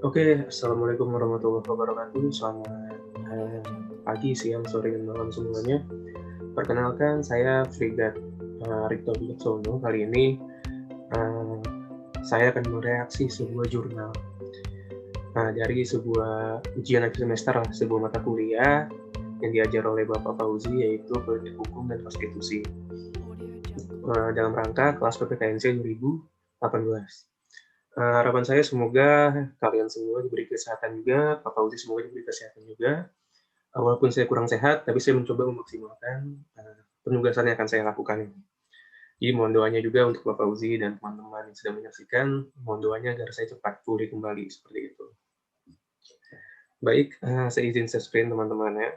Oke, Assalamualaikum warahmatullahi wabarakatuh. Selamat pagi, siang, sore, dan malam semuanya. Perkenalkan, saya Frigat Rikto Wicaksono. Kali ini eh, saya akan mereaksi sebuah jurnal dari sebuah ujian akhir semester, sebuah mata kuliah yang diajar oleh Bapak Fauzi, yaitu Politik Hukum dan Konstitusi, dalam rangka kelas PPKNC 2018. Harapan saya semoga kalian semua diberi kesehatan juga, Pak Fauzi semoga diberi kesehatan juga. Walaupun saya kurang sehat, tapi saya mencoba memaksimalkan penugasan yang akan saya lakukan ini. Jadi mohon doanya juga untuk Bapak Fauzi dan teman-teman yang sedang menyaksikan, mohon doanya agar saya cepat pulih kembali seperti itu. Baik, saya izin share screen teman-teman ya.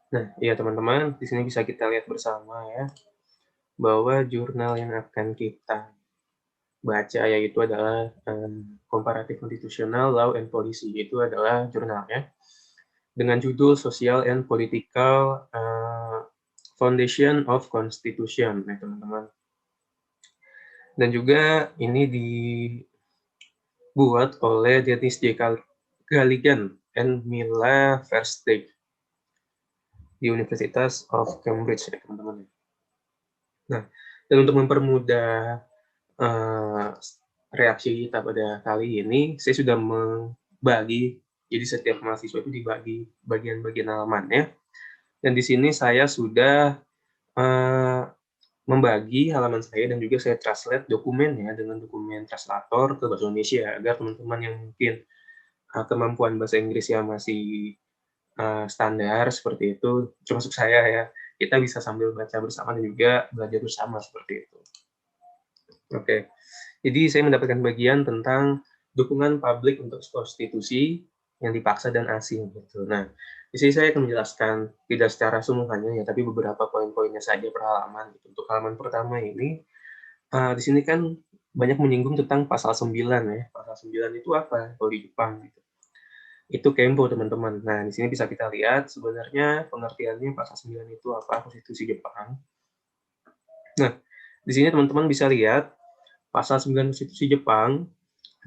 Nah, iya teman-teman, di sini bisa kita lihat bersama ya, bahwa jurnal yang akan kita baca yaitu adalah Comparative Constitutional Law and Policy, itu adalah jurnalnya dengan judul Social and Political Foundation of Constitution, nah teman-teman. Dan juga ini dibuat oleh Dennis J. Galligan and Mila Versteeg di Universitas of Cambridge, ya teman-teman. Nah, dan untuk mempermudah reaksi kita pada kali ini, saya sudah membagi, jadi setiap mahasiswa itu dibagi bagian-bagian halamannya. Dan di sini saya sudah membagi halaman saya dan juga saya translate dokumennya dengan dokumen translator ke bahasa Indonesia agar teman-teman yang mungkin kemampuan bahasa Inggrisnya masih standar seperti itu, termasuk saya ya, kita bisa sambil baca bersama dan juga belajar bersama seperti itu. Oke, jadi saya mendapatkan bagian tentang dukungan publik untuk konstitusi yang dipaksa dan asing gitu. Nah, di sini saya akan menjelaskan tidak secara sumbernya ya, tapi beberapa poin-poinnya saja per halaman. Gitu. Untuk halaman pertama ini, di sini kan banyak menyinggung tentang pasal 9 ya. Pasal 9 itu apa kalau di Jepang gitu. Itu Kempo teman-teman. Nah, di sini bisa kita lihat sebenarnya pengertiannya pasal 9 itu apa, konstitusi Jepang. Nah, di sini teman-teman bisa lihat pasal 9 konstitusi Jepang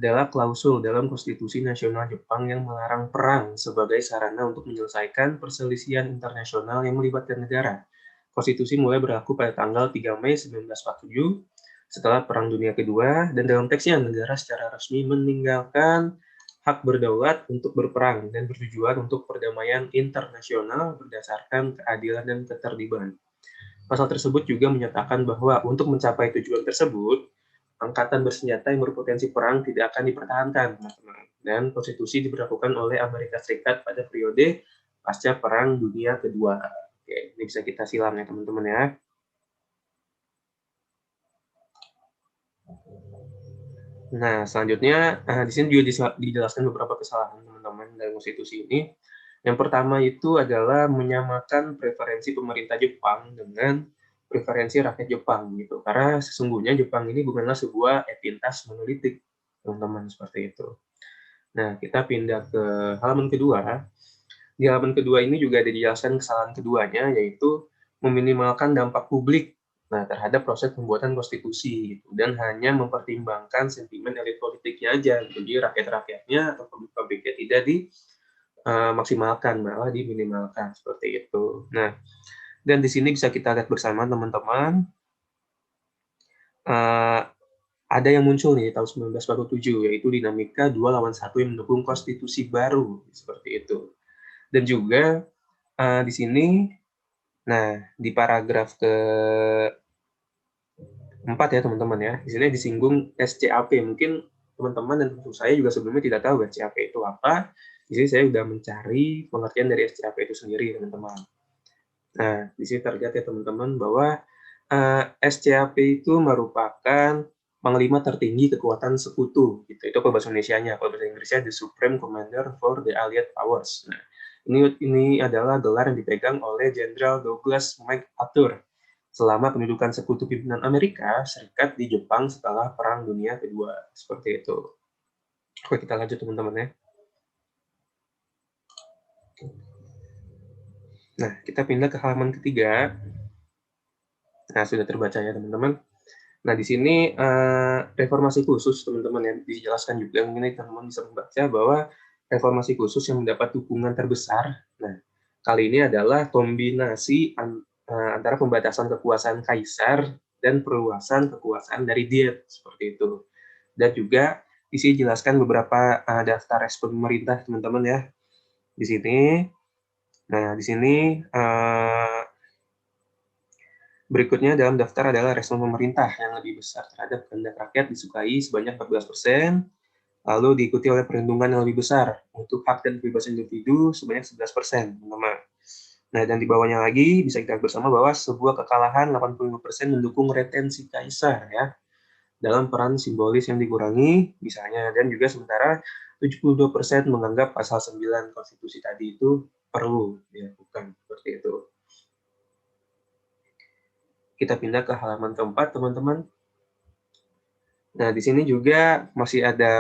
adalah klausul dalam konstitusi nasional Jepang yang melarang perang sebagai sarana untuk menyelesaikan perselisihan internasional yang melibatkan negara. Konstitusi mulai berlaku pada tanggal 3 Mei 1947 setelah Perang Dunia Kedua, dan dalam teksnya negara secara resmi meninggalkan hak berdaulat untuk berperang dan bertujuan untuk perdamaian internasional berdasarkan keadilan dan ketertiban. Pasal tersebut juga menyatakan bahwa untuk mencapai tujuan tersebut, angkatan bersenjata yang berpotensi perang tidak akan dipertahankan, teman-teman. Dan konstitusi diberlakukan oleh Amerika Serikat pada periode pasca Perang Dunia Kedua. Oke, ini bisa kita silam ya, teman-teman ya. Nah, selanjutnya di sini juga dijelaskan beberapa kesalahan teman-teman dalam konstitusi ini. Yang pertama itu adalah menyamakan preferensi pemerintah Jepang dengan preferensi rakyat Jepang gitu. Karena sesungguhnya Jepang ini bukanlah sebuah entitas monolitik, teman-teman, seperti itu. Nah, kita pindah ke halaman kedua. Di halaman kedua ini juga ada dijelaskan kesalahan keduanya, yaitu meminimalkan dampak publik terhadap proses pembuatan konstitusi gitu, dan hanya mempertimbangkan sentimen elit politiknya aja gitu. Jadi rakyat-rakyatnya atau publik-publiknya tidak dimaksimalkan, malah diminimalkan seperti itu. Nah, dan di sini bisa kita lihat bersama teman-teman, ada yang muncul nih tahun 1947, yaitu dinamika 2 lawan 1 yang mendukung konstitusi baru seperti itu. Dan juga di sini, nah di paragraf ke-4 ya teman-teman ya, di sini disinggung SCAP. Mungkin teman-teman dan tentu saya juga sebelumnya tidak tahu SCAP itu apa. Di sini saya sudah mencari pengertian dari SCAP itu sendiri, teman-teman. Nah, di sini terlihat ya teman-teman bahwa SCAP itu merupakan panglima tertinggi kekuatan sekutu. Gitu. Itu kalau bahasa Indonesianya. Kalau bahasa Inggrisnya The Supreme Commander for the Allied Powers. Nah, ini adalah gelar yang dipegang oleh Jenderal Douglas MacArthur selama pendudukan sekutu pimpinan Amerika Serikat di Jepang setelah Perang Dunia Kedua. Seperti itu. Oke, kita lanjut teman-teman ya. Nah, kita pindah ke halaman ketiga. Nah, sudah terbaca ya teman-teman. Nah, di sini reformasi khusus teman-teman ya dijelaskan juga, mungkin teman-teman bisa membaca bahwa reformasi khusus yang mendapat dukungan terbesar. Nah, kali ini adalah kombinasi antara pembatasan kekuasaan kaisar dan perluasan kekuasaan dari Diet seperti itu. Dan juga di sini jelaskan beberapa daftar respon pemerintah teman-teman ya. Di sini, nah di sini berikutnya dalam daftar adalah respon pemerintah yang lebih besar terhadap kehendak rakyat disukai sebanyak 14%, lalu diikuti oleh perlindungan yang lebih besar untuk hak dan kebebasan individu sebanyak 11%, teman-teman. Nah, dan di bawahnya lagi bisa kita bersama bahwa sebuah kekalahan 85% mendukung retensi kaisar ya dalam peran simbolis yang dikurangi misalnya, dan juga sementara 72% menganggap pasal 9 konstitusi tadi itu perlu dilakukan seperti itu. Kita pindah ke halaman keempat, teman-teman. Nah, di sini juga masih ada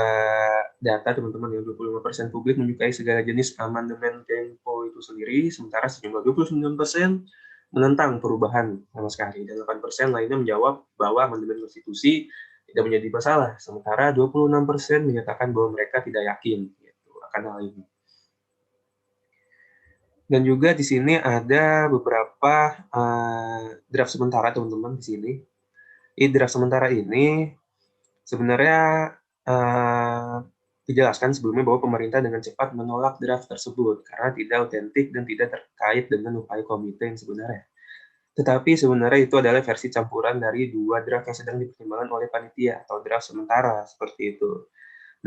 data, teman-teman, yang 25% publik menyukai segala jenis amandemen Tempo itu sendiri, sementara sejumlah 29% menentang perubahan sama sekali, dan 8% lainnya menjawab bahwa amandemen konstitusi tidak menjadi masalah, sementara 26% menyatakan bahwa mereka tidak yakin gitu, akan hal ini. Dan juga di sini ada beberapa draft sementara, teman-teman, di sini. Di draft sementara ini sebenarnya dijelaskan sebelumnya bahwa pemerintah dengan cepat menolak draft tersebut karena tidak otentik dan tidak terkait dengan upaya komite yang sebenarnya. Tetapi sebenarnya itu adalah versi campuran dari dua draft yang sedang dipertimbangkan oleh panitia atau draft sementara seperti itu.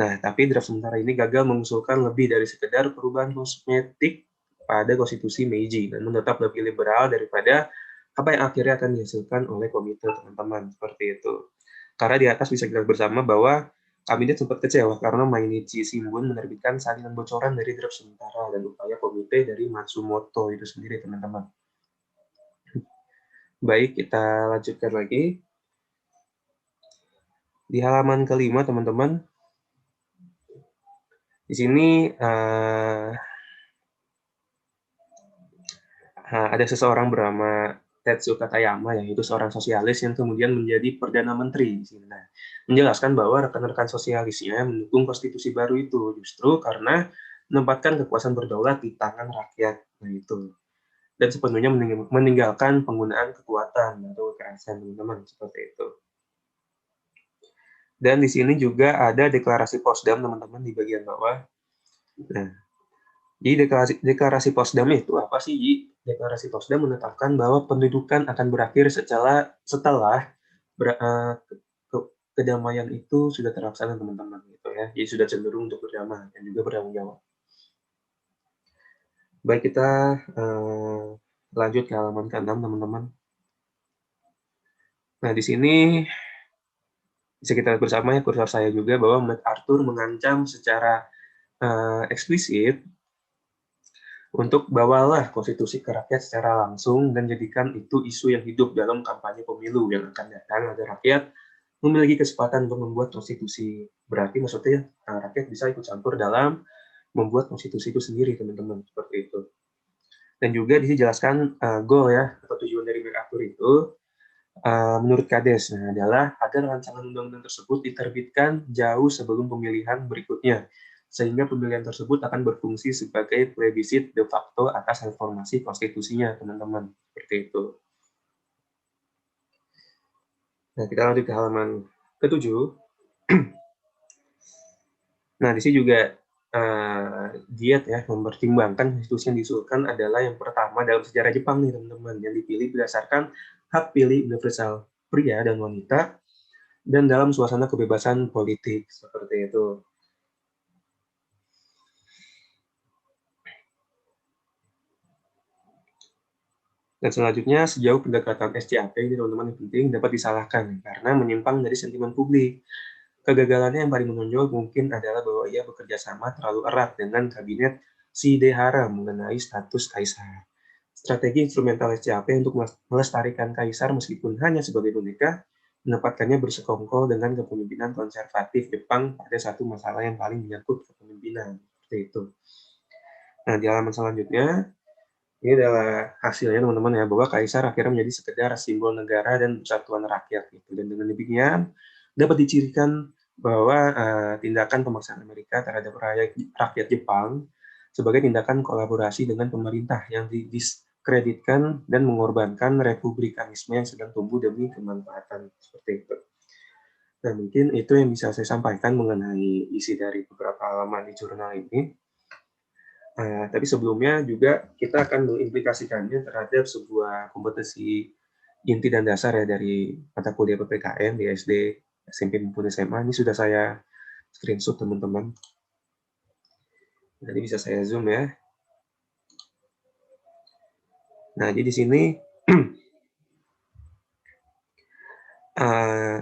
Nah, tapi draft sementara ini gagal mengusulkan lebih dari sekedar perubahan kosmetik pada konstitusi Meiji dan menetap lebih liberal daripada apa yang akhirnya akan dihasilkan oleh komite, teman-teman, seperti itu. Karena di atas bisa kita bersama bahwa kabinet sempat kecewa karena Mainichi Shimbun menerbitkan salinan bocoran dari draft sementara dan upaya komite dari Matsumoto itu sendiri, teman-teman. Baik, kita lanjutkan lagi. Di halaman kelima, teman-teman, di sini ada seseorang bernama Tetsuo Katayama, yaitu seorang sosialis yang kemudian menjadi Perdana Menteri. Nah, menjelaskan bahwa rekan-rekan sosialisnya mendukung konstitusi baru itu justru karena menempatkan kekuasaan berdaulat di tangan rakyat. Nah, itu. Dan sepenuhnya meninggalkan penggunaan kekuatan atau kekerasan, teman-teman, seperti itu. Dan di sini juga ada deklarasi Potsdam, teman-teman, di bagian bawah. Nah, di deklarasi Potsdam itu apa sih? Deklarasi Potsdam menetapkan bahwa pendudukan akan berakhir setelah kedamaian itu sudah terlaksana, teman-teman, gitu ya. Jadi sudah cenderung untuk berdamai dan juga bertanggung jawab. Baik, kita lanjut ke halaman ke-6, teman-teman. Nah, di sini bisa kita bersama ya, kursor saya juga, bahwa MacArthur mengancam secara eksplisit untuk bawalah konstitusi ke rakyat secara langsung dan jadikan itu isu yang hidup dalam kampanye pemilu yang akan datang agar rakyat memiliki kesempatan untuk membuat konstitusi. Berarti maksudnya rakyat bisa ikut campur dalam membuat konstitusi itu sendiri, teman-teman, seperti itu. Dan juga dijelaskan goal ya atau tujuan dari MacArthur itu menurut Kades adalah agar rancangan undang-undang tersebut diterbitkan jauh sebelum pemilihan berikutnya, sehingga pemilihan tersebut akan berfungsi sebagai plebisit de facto atas reformasi konstitusinya, teman-teman. Seperti itu. Nah, kita lanjut ke halaman ke-7. Nah, di sini juga Diet ya mempertimbangkan konstitusi yang diusulkan adalah yang pertama dalam sejarah Jepang nih, teman-teman, yang dipilih berdasarkan hak pilih universal pria dan wanita dan dalam suasana kebebasan politik, seperti itu. Dan selanjutnya, sejauh pendekatan SCAP ini, teman-teman, yang penting dapat disalahkan karena menyimpang dari sentimen publik. Kegagalannya yang paling menonjol mungkin adalah bahwa ia bekerja sama terlalu erat dengan kabinet Shidehara mengenai status kaisar. Strategi instrumental SCAP untuk melestarikan kaisar meskipun hanya sebagai boneka, menempatkannya bersekongkol dengan kepemimpinan konservatif Jepang pada satu masalah yang paling menyangkut kepemimpinan. Seperti itu. Nah, di halaman selanjutnya, ini adalah hasilnya teman-teman ya, bahwa kaisar akhirnya menjadi sekedar simbol negara dan persatuan rakyat. Gitu. Dan dengan demikian, dapat dicirikan bahwa tindakan pemaksaan Amerika terhadap rakyat Jepang sebagai tindakan kolaborasi dengan pemerintah yang didiskreditkan dan mengorbankan republikanisme yang sedang tumbuh demi kemanfaatan. Seperti itu. Nah, mungkin itu yang bisa saya sampaikan mengenai isi dari beberapa halaman di jurnal ini. Tapi sebelumnya juga kita akan mengimplikasikannya terhadap sebuah kompetensi inti dan dasar ya dari mata kuliah PPKN di SD, SMP maupun SMA. Ini sudah saya screenshot teman-teman. Jadi bisa saya zoom ya. Nah, jadi di sini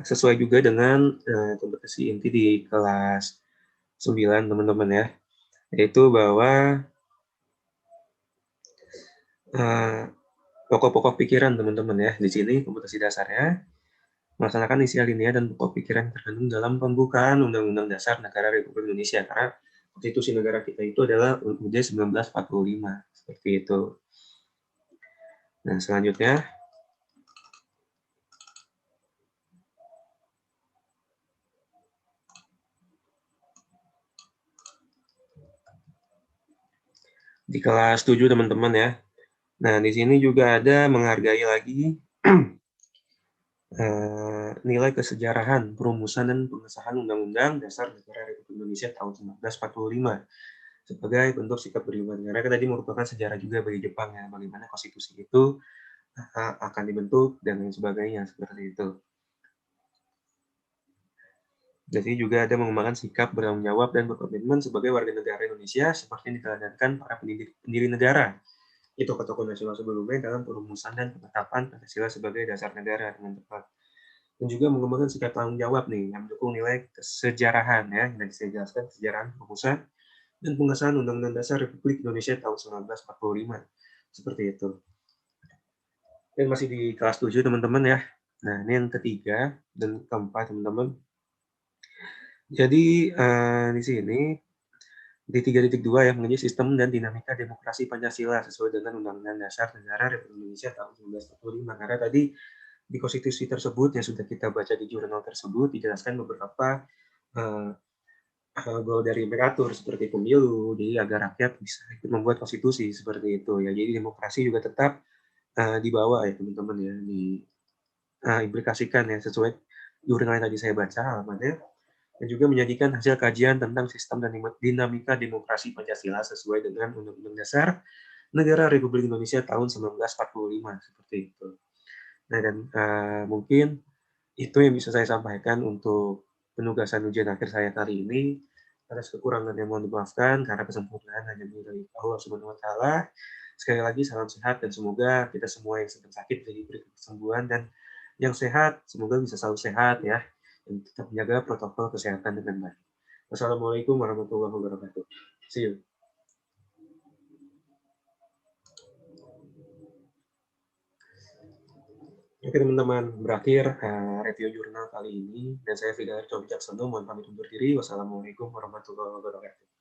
sesuai juga dengan kompetensi inti di kelas 9 teman-teman ya. Yaitu bahwa pokok-pokok pikiran teman-teman ya. Di sini kompetensi dasarnya melaksanakan isi alinea dan pokok pikiran terkandung dalam pembukaan Undang-Undang Dasar Negara Republik Indonesia, karena konstitusi negara kita itu adalah UUD 1945, seperti itu. Nah, selanjutnya, di kelas 7 teman-teman ya. Nah, di sini juga ada menghargai lagi nilai kesejarahan perumusan dan pengesahan Undang-Undang Dasar Negara Republik Indonesia tahun 1945 sebagai bentuk sikap beriman. Karena kan tadi merupakan sejarah juga bagi Jepang ya, bagaimana konstitusi itu akan dibentuk dan lain sebagainya, seperti itu. Jadi juga ada mengembangkan sikap bertanggung jawab dan berkomitmen sebagai warga negara Indonesia seperti yang diteladankan para pendiri negara. Itu tokoh nasional sebelumnya dalam perumusan dan penetapan Pancasila sebagai dasar negara dengan tepat. Dan juga mengembangkan sikap tanggung jawab nih yang mendukung nilai kesejarahan ya, yang saya jelaskan kesejarahan perumusan dan pengesahan Undang-Undang Dasar Republik Indonesia tahun 1945. Seperti itu. Dan masih di kelas 7 teman-teman ya. Nah, ini yang ketiga dan keempat teman-teman. Jadi di sini di 3.2 ya, mengenai sistem dan dinamika demokrasi Pancasila sesuai dengan Undang-Undang Dasar Negara Republik Indonesia tahun 1945. Karena tadi di konstitusi tersebut yang sudah kita baca di jurnal tersebut dijelaskan beberapa goal dari imperatur seperti pemilu, jadi agar rakyat bisa ikut membuat konstitusi seperti itu ya. Jadi demokrasi juga tetap dibawa ya teman-teman ya, diimplikasikan ya sesuai jurnal yang tadi saya baca halamannya. Dan juga menyajikan hasil kajian tentang sistem dan dinamika demokrasi Pancasila sesuai dengan Undang-Undang Dasar Negara Republik Indonesia tahun 1945 seperti itu. Nah, dan mungkin itu yang bisa saya sampaikan untuk penugasan ujian akhir saya kali ini. Atas kekurangan yang mohon dimaafkan karena kesempurnaan hanya milik dari Allah Subhanahu wa taala. Sekali lagi salam sehat dan semoga kita semua yang sedang sakit diberi kesembuhan, dan yang sehat semoga bisa selalu sehat ya, dan tetap menjaga protokol kesehatan dengan baik. Wassalamualaikum warahmatullahi wabarakatuh. See you. Oke teman-teman, berakhir review jurnal kali ini, dan saya Fidel Cobi Caksono, mohon pamit undur diri. Wassalamualaikum warahmatullahi wabarakatuh.